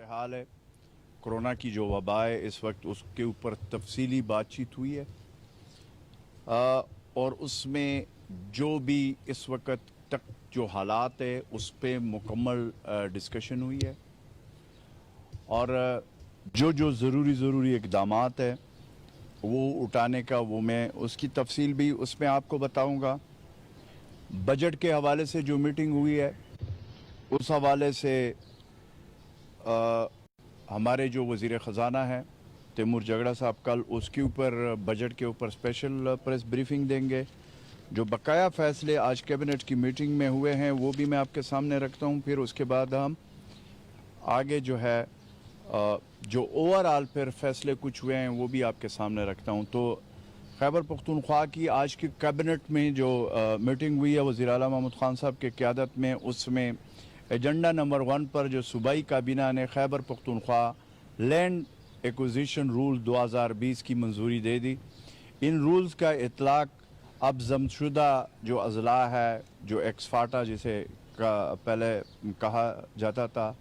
हाल है, कोरोना की जो वबा है इस वक्त उसके ऊपर तफसीली बातचीत हुई है और उसमें जो भी इस वक्त तक जो हालात है उस पर मुकम्मल डिस्कशन हुई है और जो जो ज़रूरी इक़दामात है वो उठाने का वो मैं उसकी तफसील भी उसमें आपको बताऊंगा। बजट के हवाले से जो मीटिंग हुई है उस हवाले से हमारे जो वज़ीर ख़ज़ाना हैं तैमूर जगड़ा साहब कल उसके ऊपर बजट के ऊपर स्पेशल प्रेस ब्रीफिंग देंगे। जो बकाया फ़ैसले आज कैबिनेट की मीटिंग में हुए हैं वो भी मैं आपके सामने रखता हूँ। फिर उसके बाद हम आगे जो है जो ओवरऑल फिर फ़ैसले कुछ हुए हैं वो भी आपके सामने रखता हूँ। तो खैबर पख्तूनख्वा की आज की कैबिनेट में जो मीटिंग हुई है वज़ीर आला महमूद ख़ान साहब की क़यादत में, उसमें एजेंडा नंबर 1 पर जो सूबाई काबीना ने Khyber Pakhtunkhwa land acquisition rule 2020 की मंजूरी दे दी। इन रूल्स का इतलाक़ अब जमशुदा जो अज़ला है, जो एक्सफाटा जिसे पहले कहा जाता था,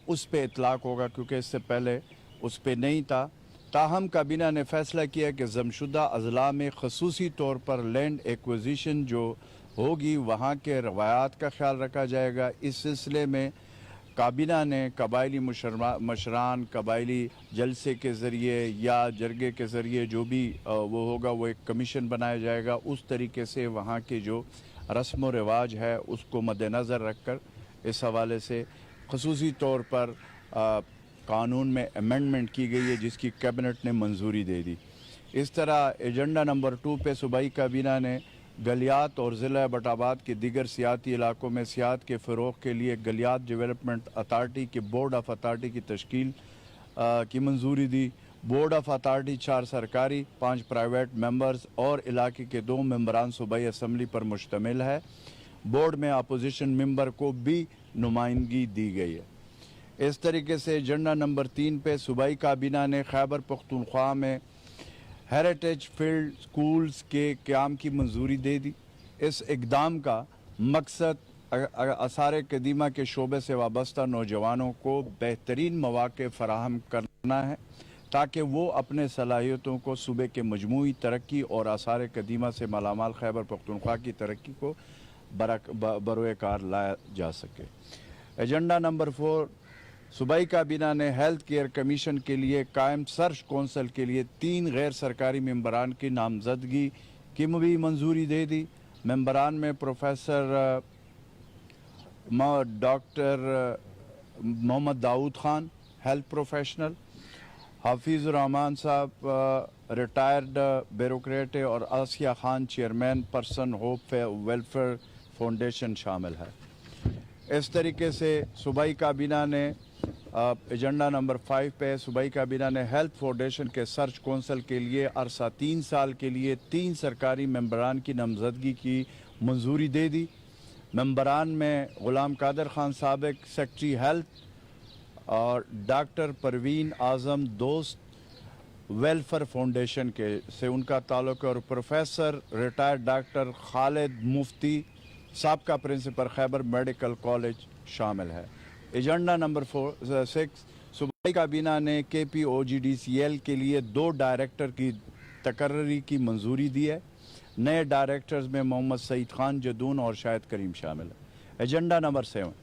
उस पे इतलाक़ होगा क्योंकि इससे पहले उस पे नहीं था। ताहम काबीना ने फ़ैसला किया कि जमशुदा अज़ला में ख़ुसूसी तौर पर लैंड एक्विजिशन जो होगी वहाँ के रवायात का ख्याल रखा जाएगा। इस सिलसिले में काबीना ने कबायली मशरान कबायली जलसे के ज़रिए या जरगे के ज़रिए जो भी वो होगा वो एक कमीशन बनाया जाएगा। उस तरीके से वहाँ के जो रस्म व रिवाज है उसको मद्देनज़र रख कर इस हवाले से ख़ुसूसी तौर पर कानून में अमेंडमेंट की गई है जिसकी कैबिनेट ने मंजूरी दे दी। इस तरह एजेंडा नंबर 2 पे सूबाई काबीना ने गलियात और ज़िला बटाबाद के दीगर सियाती इलाकों में सियाहत के फ़रोग़ के लिए गलियात डेवलपमेंट अथार्टी के बोर्ड ऑफ अथार्टी की तश्कील की मंजूरी दी। बोर्ड ऑफ अथार्टी 4 सरकारी 5 प्राइवेट मेंबर्स और इलाके के 2 मेंबरान सूबाई असम्बली पर मुश्तमिल है। बोर्ड में अपोजिशन मेंबर को भी नुमाइंदगी दी गई है। इस तरीके से एजेंडा नंबर 3 पे सूबाई काबीना ने खैबर पख्तूनख्वा में हेरिटेज फील्ड स्कूल्स के क़याम की मंजूरी दे दी। इस इक़दाम का मकसद आसार कदीमा के शोबे से वाबस्ता नौजवानों को बेहतरीन मौक़े फ़राहम करना है ताकि वो अपने सलाहियतों को सूबे के मजमूई तरक्की और आसार कदीमा से मालामाल खैबर पख्तूनख्वा की तरक्की को बरोए कार लाया जा सके। एजेंडा नंबर 4 सूबाई काबीना ने हेल्थ केयर कमीशन के लिए कायम सर्च कौंसल के लिए 3 गैर सरकारी मेंबरान की नामजदगी की भी मंजूरी दे दी। मेंबरान में professor doctor Mohammad Daud Khan health professional, Hafiz Rehman Sahab retired bureaucrat और Asiya Khan chairman person hope welfare foundation शामिल है। इस तरीके से सूबाई काबीना ने एजेंडा नंबर 5 पे सूबाई काबीना ने हेल्थ फाउंडेशन के सर्च कौंसल के लिए अरसा 3 साल के लिए 3 सरकारी मेंबरान की नामजदगी की मंजूरी दे दी। मेंबरान में ग़ुलाम कादर खान साबिक सेक्रेटरी हेल्थ और डॉक्टर परवीन आज़म दोस्त वेलफेयर फाउंडेशन के से उनका ताल्लुक़ और प्रोफेसर रिटायर्ड डॉक्टर खालिद मुफ्ती साबका प्रिंसिपल खैबर मेडिकल कॉलेज शामिल है। एजेंडा नंबर 6 सूबाई काबीना ने KPOGDCL के लिए 2 डायरेक्टर की तकर्री की मंजूरी दी है। नए डायरेक्टर्स में मोहम्मद सईद खान जदून और शाहिद करीम शामिल है। एजेंडा नंबर 7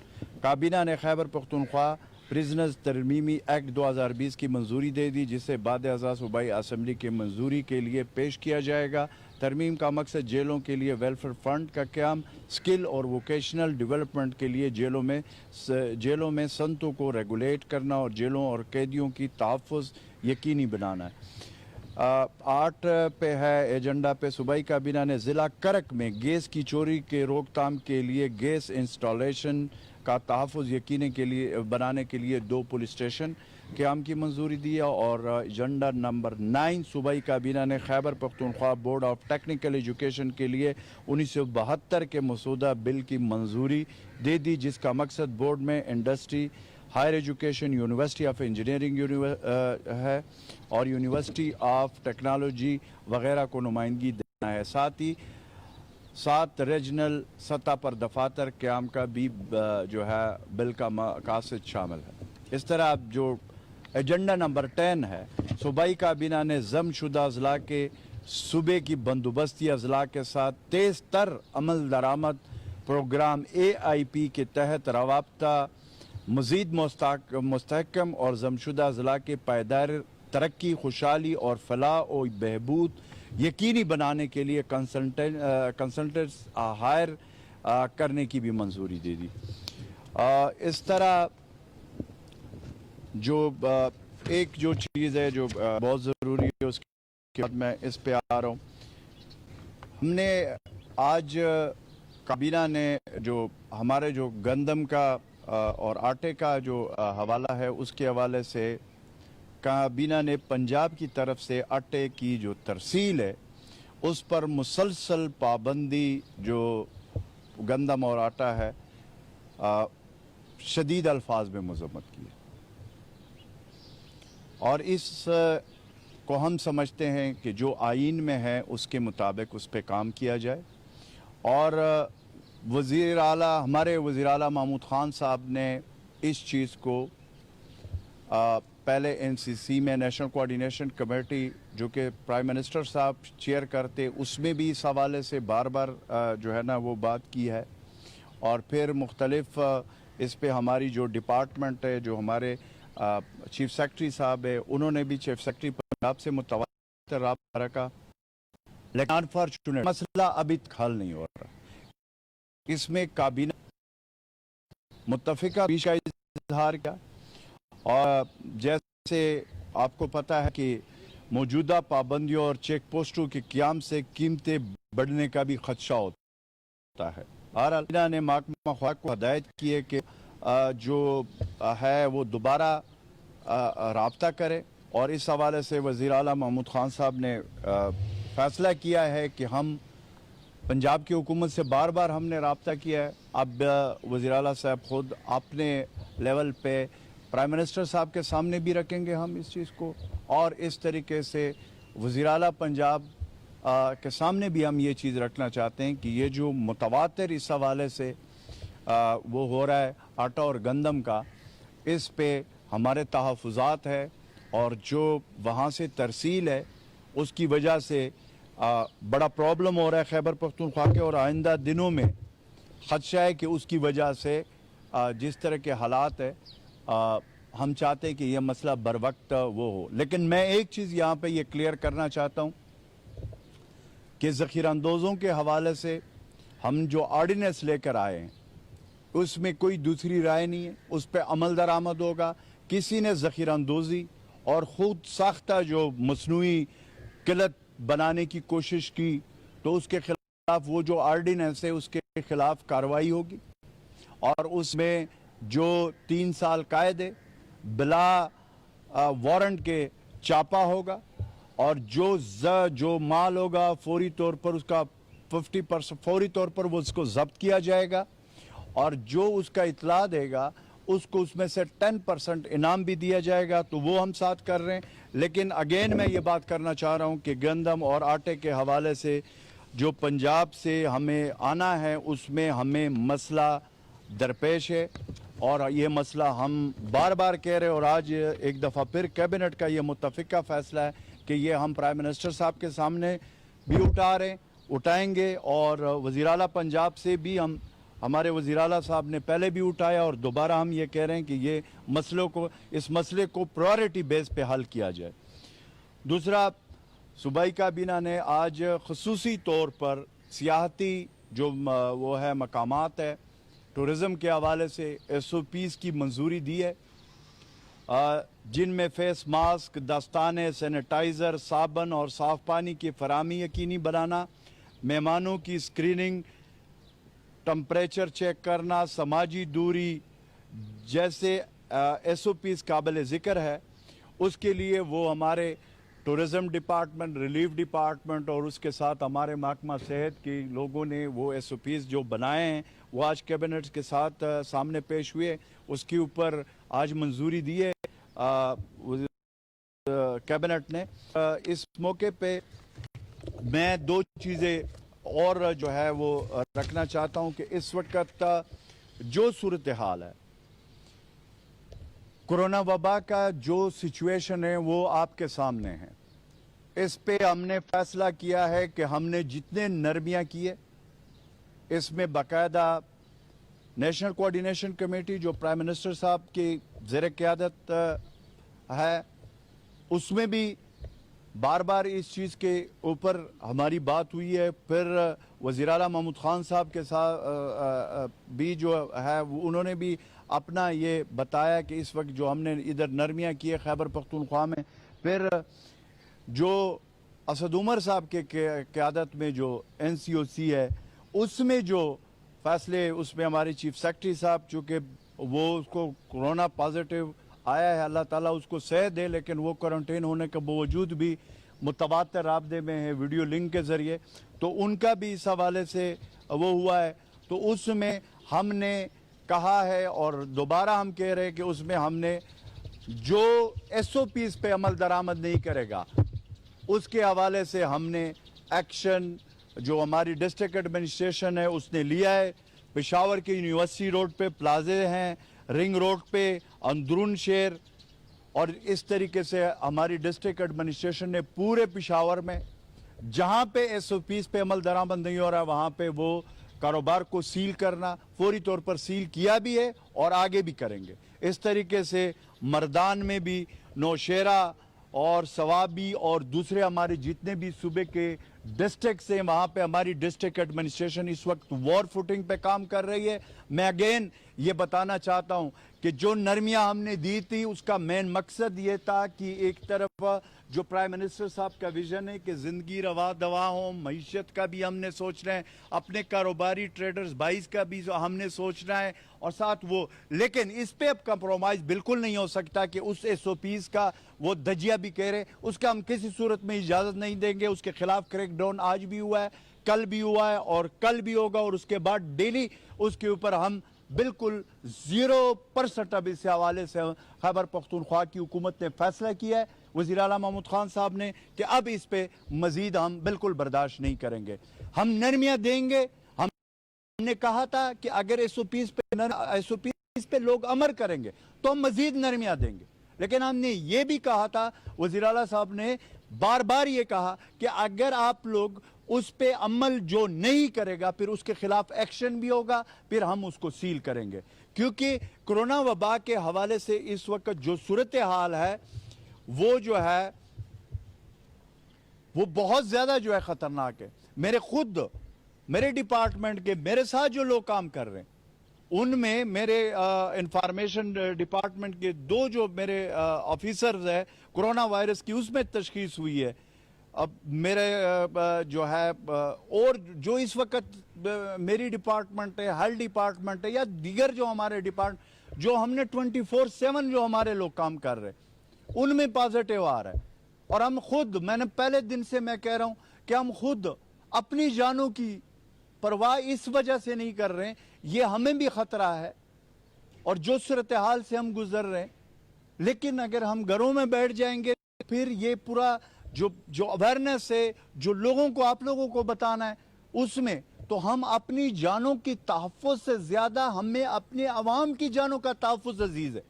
काबीना ने खैबर पख्तूनख्वा प्रिजनर्स तरमीमी एक्ट 2020 की मंजूरी दे दी जिसे बाद अज़ा सूबाई असम्बली की मंजूरी के लिए पेश किया जाएगा। तरमीम का मकसद जेलों के लिए वेलफेयर फंड का क़याम, स्किल और वोकेशनल डेवलपमेंट के लिए जेलों में सनतों को रेगुलेट करना और जेलों और कैदियों की तहफ़्फ़ुज़ यकीनी बनाना है। 8 पे है एजेंडा पे सूबाई काबीना ने ज़िला करक में गैस की चोरी के रोकथाम के लिए गैस इंस्टॉलेशन का तहफ़्फ़ुज़ यकीनी के लिए बनाने के लिए 2 पुलिस स्टेशन क़याम की मंजूरी दी है। और एजेंडा नंबर 9 सूबाई काबीना ने Khyber Pakhtunkhwa board of technical education के लिए 1972 के मसूदा बिल की मंजूरी दे दी जिसका मकसद बोर्ड में industry, higher education, university of engineering है और यूनिवर्सिटी ऑफ टेक्नोलॉजी वगैरह को नुमाइंदगी देना है। साथ ही 7 रीजनल सतह पर दफातर क़याम का भी जो है बिल का मकासद शामिल है। اس طرح جو ایجنڈا نمبر 10 ہے، صوبائی کابینہ نے ضم شدہ اضلاع کے صوبے کی بندوبستی اضلاع کے ساتھ تیز تر عمل درآمد پروگرام AIP کے تحت رابطہ مزید مستحکم اور ضم شدہ اضلاع کے پائیدار ترقی، خوشحالی اور فلاح و بہبود یقینی بنانے کے لیے کنسلٹنٹس ہائر کرنے کی بھی منظوری دے دی۔ اس طرح جو ایک جو چیز ہے جو بہت ضروری ہے، اس کے بعد میں اس پہ آ رہا ہوں۔ ہم نے آج کابینہ نے جو ہمارے جو گندم کا اور آٹے کا جو حوالہ ہے، اس کے حوالے سے کابینہ نے پنجاب کی طرف سے آٹے کی جو ترسیل ہے اس پر مسلسل پابندی جو گندم اور آٹا ہے شدید الفاظ میں مذمت کی ہے، اور اس کو ہم سمجھتے ہیں کہ جو آئین میں ہے اس کے مطابق اس پہ کام کیا جائے۔ اور ہمارے وزیر اعلیٰ محمود خان صاحب نے اس چیز کو پہلے NCC میں نیشنل کوارڈینیشن کمیٹی جو کہ پرائم منسٹر صاحب چیئر کرتے، اس میں بھی اس حوالے سے بار بار جو ہے نا وہ بات کی ہے، اور پھر مختلف اس پہ ہماری جو ڈپارٹمنٹ ہے، جو ہمارے چیف سیکرٹری صاحب ہے، انہوں نے بھی چیف سیکرٹری پنجاب سے متواتر رابطہ رکھا، لیکن انفارچونیٹ مسئلہ ابھی تک حل نہیں ہو رہا۔ اس میں کابینہ متفقہ پیش کا اظہار کیا، اور جیسے آپ کو پتہ ہے کہ موجودہ پابندیوں اور چیک پوسٹوں کے قیام سے قیمتیں بڑھنے کا بھی خدشہ ہوتا ہے۔ کابینہ نے محکمہ خواہ کو ہدایت کی ہے کہ جو ہے وہ دوبارہ رابطہ کرے، اور اس حوالے سے وزیر اعلیٰ محمود خان صاحب نے فیصلہ کیا ہے کہ ہم پنجاب کی حکومت سے بار بار ہم نے رابطہ کیا ہے، اب وزیر اعلیٰ صاحب خود اپنے لیول پہ پرائم منسٹر صاحب کے سامنے بھی رکھیں گے ہم اس چیز کو، اور اس طریقے سے وزیر اعلیٰ پنجاب کے سامنے بھی ہم یہ چیز رکھنا چاہتے ہیں کہ یہ جو متواتر اس حوالے سے وہ ہو رہا ہے آٹا اور گندم کا، اس پہ ہمارے تحفظات ہے، اور جو وہاں سے ترسیل ہے اس کی وجہ سے بڑا پرابلم ہو رہا ہے خیبر پختونخوا کے، اور آئندہ دنوں میں خدشہ ہے کہ اس کی وجہ سے جس طرح کے حالات ہے ہم چاہتے ہیں کہ یہ مسئلہ بر وقت وہ ہو۔ لیکن میں ایک چیز یہاں پہ یہ کلیئر کرنا چاہتا ہوں کہ ذخیرہ اندوزوں کے حوالے سے ہم جو آرڈیننس لے کر آئے ہیں اس میں کوئی دوسری رائے نہیں ہے، اس پہ عمل درآمد ہوگا۔ کسی نے ذخیرہ اندوزی اور خود ساختہ جو مصنوعی قلت بنانے کی کوشش کی تو اس کے خلاف وہ جو آرڈیننس ہے اس کے خلاف کارروائی ہوگی، اور اس میں جو 3 سال قید ہے بلا وارنٹ کے چاپا ہوگا، اور جو مال ہوگا فوری طور پر اس کا 50% فوری طور پر وہ اس کو ضبط کیا جائے گا، اور جو اس کا اطلاع دے گا اس کو اس میں سے 10% انعام بھی دیا جائے گا، تو وہ ہم ساتھ کر رہے ہیں۔ لیکن اگین میں یہ بات کرنا چاہ رہا ہوں کہ گندم اور آٹے کے حوالے سے جو پنجاب سے ہمیں آنا ہے اس میں ہمیں مسئلہ درپیش ہے، اور یہ مسئلہ ہم بار بار کہہ رہے ہیں، اور آج ایک دفعہ پھر کیبنٹ کا یہ متفقہ فیصلہ ہے کہ یہ ہم پرائم منسٹر صاحب کے سامنے بھی اٹھائیں گے، اور وزیر اعلیٰ پنجاب سے بھی ہمارے وزیر اعلیٰ صاحب نے پہلے بھی اٹھایا، اور دوبارہ ہم یہ کہہ رہے ہیں کہ یہ اس مسئلے کو پرائورٹی بیس پہ حل کیا جائے۔ دوسرا، صوبائی کابینہ نے آج خصوصی طور پر سیاحتی جو وہ ہے مقامات ہے ٹورزم کے حوالے سے SOPs کی منظوری دی ہے، جن میں فیس ماسک، دستانے، سینیٹائزر، صابن اور صاف پانی کی فراہمی یقینی بنانا، مہمانوں کی اسکریننگ، ٹمپریچر چیک کرنا، سماجی دوری جیسے SOPs قابل ذکر ہے۔ اس کے لیے وہ ہمارے ٹورزم ڈپارٹمنٹ، ریلیف ڈپارٹمنٹ اور اس کے ساتھ ہمارے محکمہ صحت کے لوگوں نے وہ SOPs جو بنائے ہیں وہ آج کیبنٹ کے ساتھ سامنے پیش ہوئے، اس کے اوپر آج منظوری دی ہے کیبنٹ نے۔ اس موقع پہ میں 2 چیزیں اور جو ہے وہ رکھنا چاہتا ہوں کہ اس وقت جو صورتحال ہے، कोरोना वबा का जो सिचुएशन है वो आपके सामने है। इस पे हमने फैसला किया है कि हमने जितने नरमियां किए, इसमें बाकायदा नेशनल कोऑर्डिनेशन कमेटी जो प्राइम मिनिस्टर साहब की ज़ेर क़यादत है, उसमें भी बार बार इस चीज़ के ऊपर हमारी बात हुई है। फिर वज़ीर आला महमूद ख़ान साहब के साथ भी जो है उन्होंने भी अपना ये बताया कि इस वक्त जो हमने इधर नरमियां की है खैबर पख्तूनख्वा में, फिर जो असद उमर साहब के क़यादत में जो NCOC है उसमें जो फैसले, उसमें हमारे चीफ सेक्रेटरी साहब चूँकि वो उसको कोरोना पॉजिटिव आया है, अल्लाह ताला उसको सेहत दे, लेकिन वो क्वारंटीन होने के बावजूद भी मुतबातर राब्ते में है वीडियो लिंक के ज़रिए, तो उनका भी इस हवाले से वो हुआ है। तो उसमें हमने कहा है और दोबारा हम कह रहे हैं कि उसमें हमने जो SOPs पे अमल दरामद नहीं करेगा उसके हवाले से हमने एक्शन जो हमारी डिस्ट्रिक्ट एडमिनिस्ट्रेशन है उसने लिया है। पेशावर के यूनिवर्सिटी रोड पे प्लाजे हैं, रिंग रोड पे, अंदरून शहर, और इस तरीके से हमारी डिस्ट्रिक्ट एडमिनिस्ट्रेशन ने पूरे पेशावर में जहां पे SOPs पे अमल दरामद नहीं हो रहा वहां पे वो कारोबार को सील करना फौरी तौर पर सील किया भी है और आगे भी करेंगे। इस तरीके से मर्दान में भी, नौशेरा और सवाबी और दूसरे हमारे जितने भी सूबे के डिस्ट्रिक्ट से वहाँ पे हमारी डिस्ट्रिक्ट एडमिनिस्ट्रेशन इस वक्त वॉर फुटिंग पे काम कर रही है। मैं अगेन ये बताना चाहता हूँ कि जो नरमियाँ हमने दी थी उसका मेन मकसद ये था कि एक तरफ जो प्राइम मिनिस्टर साहब का विजन है कि ज़िंदगी रवा दवा हो, मईशत का भी हमने सोच रहे हैं, अपने कारोबारी ट्रेडर्स भाईस का भी हमने सोचना है, और साथ वो, लेकिन इस पे अब कंप्रोमाइज़ बिल्कुल नहीं हो सकता कि उस SOPs का वो धजिया भी कह रहे, उसका हम किसी सूरत में इजाज़त नहीं देंगे। उसके खिलाफ क्रैकडाउन आज भी हुआ है, कल भी हुआ है और कल भी होगा, और उसके बाद डेली उसके ऊपर हम बिल्कुल 0% अब इस हवाले से खैबर पख्तूनख्वा की हुकूमत ने फैसला किया है, वज़ीर आला महमूद ख़ान साहब ने, कि अब इस पे मज़ीद हम बिल्कुल बर्दाश्त नहीं करेंगे। हम नरमियाँ देंगे। हमने कहा था कि अगर SOPs पे लोग अमल करेंगे तो हम मज़ीद नरमियाँ देंगे, लेकिन हमने ये भी कहा था, वज़ीर आला साहब ने बार बार ये कहा कि अगर आप लोग उस पे अमल जो नहीं करेगा फिर उसके खिलाफ एक्शन भी होगा, फिर हम उसको सील करेंगे। क्योंकि कोरोना वबा के हवाले से इस वक्त जो सूरत हाल है वो जो है वो बहुत ज़्यादा जो है ख़तरनाक है। मेरे डिपार्टमेंट के मेरे साथ जो लोग काम कर रहे हैं उनमें मेरे इंफॉर्मेशन डिपार्टमेंट के 2 जो मेरे ऑफिसर्स हैं कोरोना वायरस की उसमें तशखीस हुई है। अब मेरे जो है और जो इस वक्त मेरी डिपार्टमेंट है, हेल्थ डिपार्टमेंट है या दीगर जो हमारे डिपार्टमेंट जो हमने 24/7 जो हमारे लोग काम कर रहे हैं उनमें पॉजिटिव आ रहा है। और हम खुद, मैंने पहले दिन से मैं कह रहा हूं कि हम खुद अपनी जानों की परवाह इस वजह से नहीं कर रहे हैं, ये हमें भी खतरा है और जो सूरत हाल से हम गुजर रहे हैं। लेकिन अगर हम घरों में बैठ जाएंगे फिर ये पूरा जो अवेयरनेस है, जो लोगों को, आप लोगों को बताना है उसमें, तो हम अपनी जानों की तहफ़्फ़ुज़ से ज़्यादा हमें अपने अवाम की जानों का तहफ़्फ़ुज़ अजीज़ है।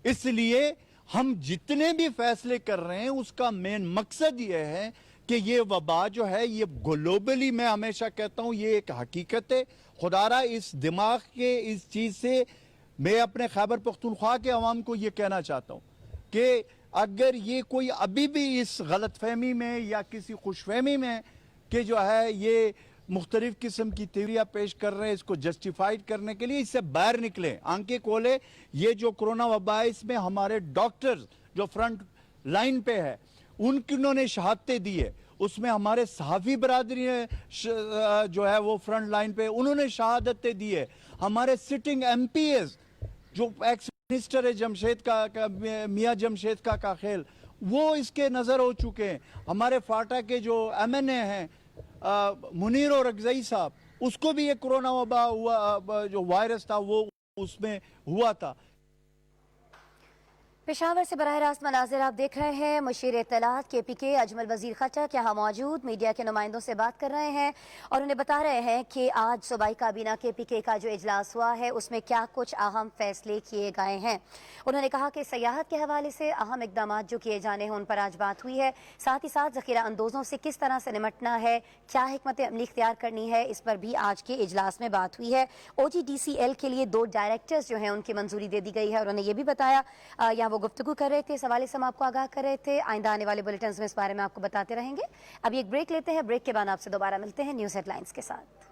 इसलिए हम जितने भी फैसले कर रहे हैं उसका मेन मकसद ये है कि ये वबा जो है ये ग्लोबली, मैं हमेशा कहता हूँ ये एक हकीकत है। खुदारा इस दिमाग के इस चीज़ से मैं अपने खैबर पख्तूनख्वा के अवाम को ये कहना चाहता हूँ कि अगर ये कोई अभी भी इस गलत फहमी में या किसी खुशफहमी में कि जो है ये मुख्तलिफ किस्म की थ्योरियाँ पेश कर रहे हैं इसको जस्टिफाइड करने के लिए, इससे बाहर निकले, आंखें खोले। ये जो कोरोना वबा है इसमें हमारे डॉक्टर्स जो फ्रंट लाइन पे है उन्होंने शहादतें दी है, उसमें हमारे सहाफ़ी बरादरी ने जो है वो फ्रंट लाइन पे उन्होंने शहादतें दी है। हमारे सिटिंग MPs जो एक्स मिनिस्टर है जमशेद का मियाँ जमशेद का खेल, वो इसके नज़र हो चुके हैं। हमारे फाटा के जो MNA हैं मुनीर और रगज़ई साहब, उसको भी ये कोरोना वबा हुआ, जो वायरस था वो उसमें हुआ था। पेशावर से बराह रास्त मनाजिर आप देख रहे हैं। मुशीर इत्तलात KPK अजमल वजीर खटक यहाँ मौजूद मीडिया के नुमाइंदों से बात कर रहे हैं और उन्हें बता रहे हैं कि आज सूबाई काबीना KPK का जो इजलास हुआ है उसमें क्या कुछ अहम फैसले किए गए हैं। उन्होंने कहा कि सयाहत के हवाले से अहम इकदाम जो किए जाने हैं उन पर आज बात हुई है। साथ ही साथ ज़ख़ीरा अंदोज़ों से किस तरह से निमटना है, क्या हिकमत अमली इख्तियार करनी है, इस पर भी आज के इजलास में बात हुई है। OGDCL के लिए 2 डायरेक्टर्स जो हैं उनकी मंजूरी दे दी गई है और उन्होंने ये भी बताया, यहाँ वो गुफ्तगू कर रहे थे, इस हवाले से हम आपको आगाह कर रहे थे। आइंदा आने वाले बुलेटिन्स में इस बारे में आपको बताते रहेंगे। अभी एक ब्रेक लेते हैं, ब्रेक के बाद आपसे दोबारा मिलते हैं न्यूज़ हेडलाइंस के साथ।